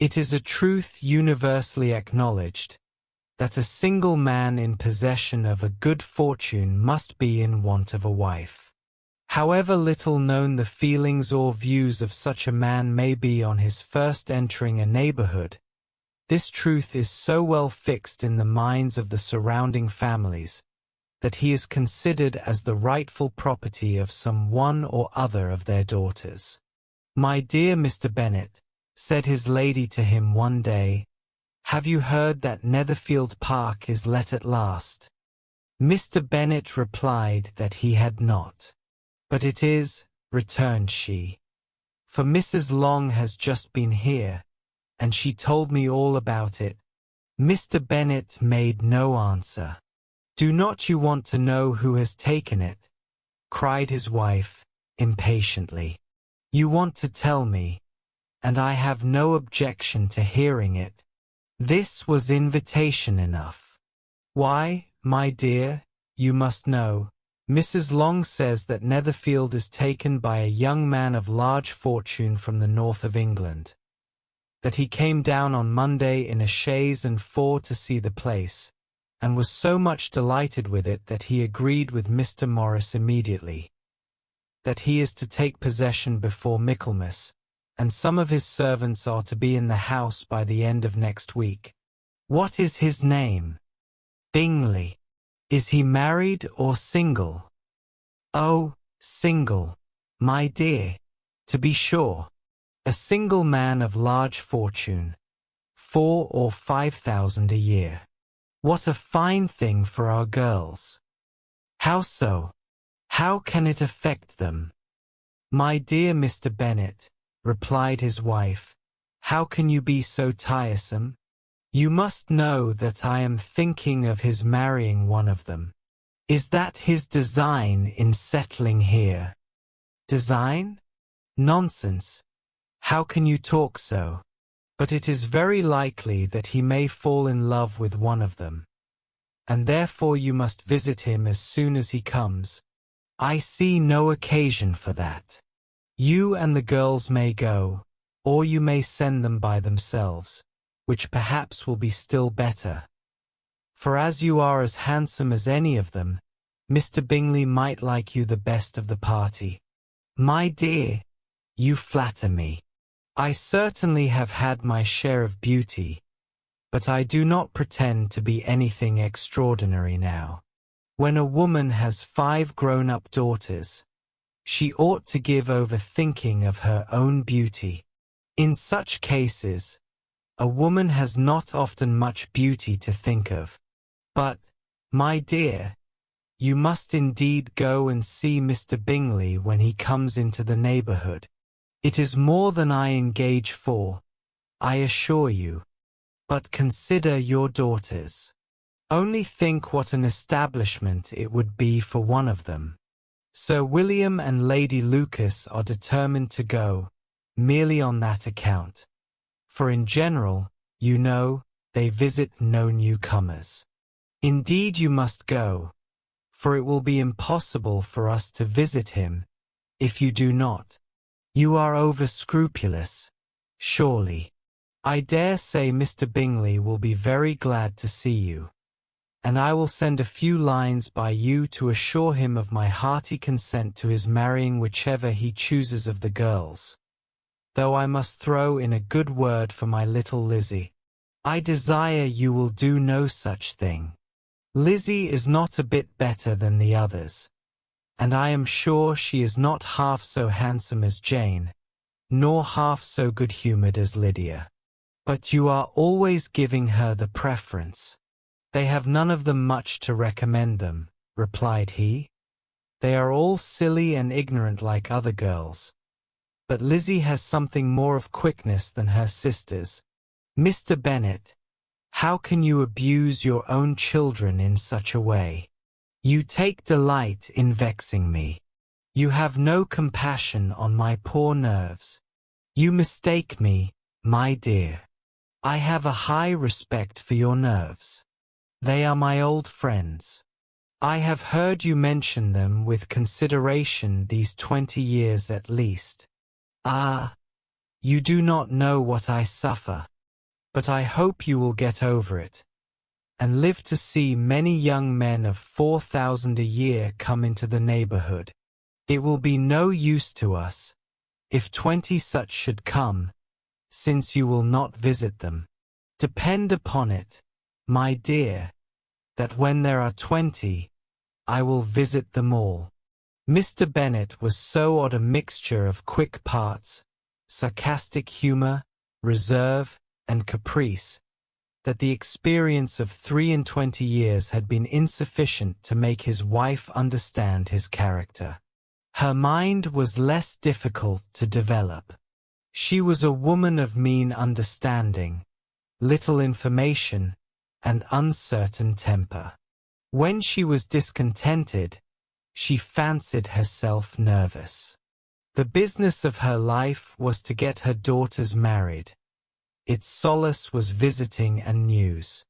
It is a truth universally acknowledged, that a single man in possession of a good fortune must be in want of a wife. However little known the feelings or views of such a man may be on his first entering a neighborhood, this truth is so well fixed in the minds of the surrounding families, that he is considered as the rightful property of some one or other of their daughters. "My dear Mr. Bennet," said his lady to him one day, "have you heard that Netherfield Park is let at last?" Mr. Bennet replied that he had not. "But it is," returned she, "for Mrs. Long has just been here, and she told me all about it." Mr. Bennet made no answer. "Do not you want to know who has taken it?" cried his wife, impatiently. "You want to tell me, and I have no objection to hearing it." This was invitation enough. "Why, my dear, you must know. Mrs. Long says that Netherfield is taken by a young man of large fortune from the north of England. That he came down on Monday in a chaise and four to see the place, and was so much delighted with it that he agreed with Mr. Morris immediately. That he is to take possession before Michaelmas, and some of his servants are to be in the house by the end of next week. What is his name? Bingley. Is he married or single? Oh, single, my dear, to be sure. A single man of large fortune, 4,000 or 5,000 a year. What a fine thing for our girls. How so? How can it affect them? My dear Mr. Bennet, replied his wife, how can you be so tiresome? You must know that I am thinking of his marrying one of them. Is that his design in settling here? Design? Nonsense. How can you talk so? But it is very likely that he may fall in love with one of them, and therefore you must visit him as soon as he comes. I see no occasion for that. You and the girls may go, or you may send them by themselves, which perhaps will be still better. For as you are as handsome as any of them, Mr. Bingley might like you the best of the party. My dear, you flatter me. I certainly have had my share of beauty, but I do not pretend to be anything extraordinary now. When a woman has 5 grown-up daughters, she ought to give over thinking of her own beauty. In such cases, a woman has not often much beauty to think of. But, my dear, you must indeed go and see Mr. Bingley when he comes into the neighborhood. It is more than I engage for, I assure you. But consider your daughters. Only think what an establishment it would be for one of them. Sir William and Lady Lucas are determined to go, merely on that account. For in general, you know, they visit no newcomers. Indeed you must go, for it will be impossible for us to visit him, if you do not. You are over-scrupulous, surely. I dare say Mr. Bingley will be very glad to see you, and I will send a few lines by you to assure him of my hearty consent to his marrying whichever he chooses of the girls. Though I must throw in a good word for my little Lizzie. I desire you will do no such thing. Lizzie is not a bit better than the others, and I am sure she is not half so handsome as Jane, nor half so good-humoured as Lydia. But you are always giving her the preference. They have none of them much to recommend them, replied he. They are all silly and ignorant like other girls. But Lizzie has something more of quickness than her sisters. Mr. Bennet, how can you abuse your own children in such a way? You take delight in vexing me. You have no compassion on my poor nerves. You mistake me, my dear. I have a high respect for your nerves. They are my old friends. I have heard you mention them with consideration these 20 years at least. Ah, you do not know what I suffer. But I hope you will get over it, and live to see many young men of 4,000 a year come into the neighborhood. It will be no use to us, if 20 such should come, since you will not visit them. Depend upon it, my dear, that when there are 20, I will visit them all. Mr. Bennet was so odd a mixture of quick parts, sarcastic humor, reserve, and caprice, that the experience of 23 years had been insufficient to make his wife understand his character. Her mind was less difficult to develop. She was a woman of mean understanding, little information, and uncertain temper. When she was discontented, she fancied herself nervous. The business of her life was to get her daughters married. Its solace was visiting and news.